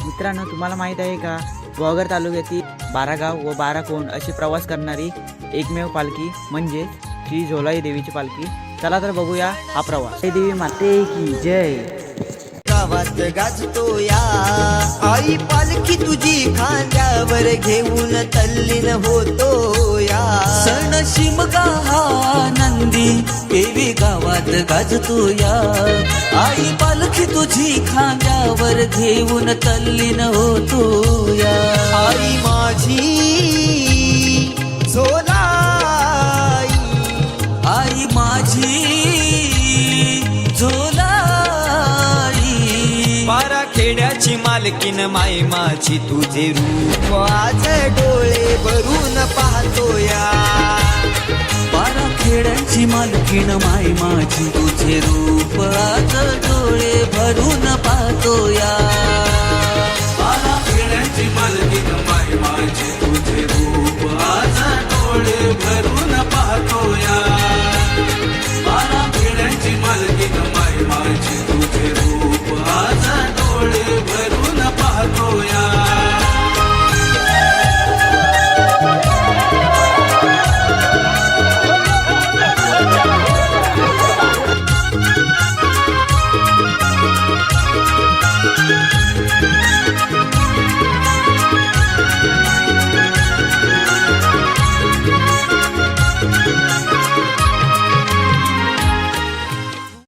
मित्रांनो, तुम्हाला माहीत आहे का, गुहागर तालुक्यातील 12 गाव व 12 कोंड अशी प्रवास करणारी एकमेव पालखी म्हणजे श्री झोलाई देवीची पालखी. चला तर बघूया हा प्रवास. जय देवी माते की जय. गावात गाजतो या आई पालखी तुझी खांद्यावर घेऊन तल्लीन होतो या. सण शिमगा हा आनंदी देवी गावात गाजतो या. आई पालखी तुझी खांद्यावर घेऊन तल्लीन होतो या. आई माझी झोलाई, आई माझी झोलाई. बारा खेड्याची मालकीन माय माझी तुझे रूप आज डोळे भरून पाहतो या. बारा खेड्यांची मालकीण माय माझी तुझे रूप आज डोळे भरून पाहतो या.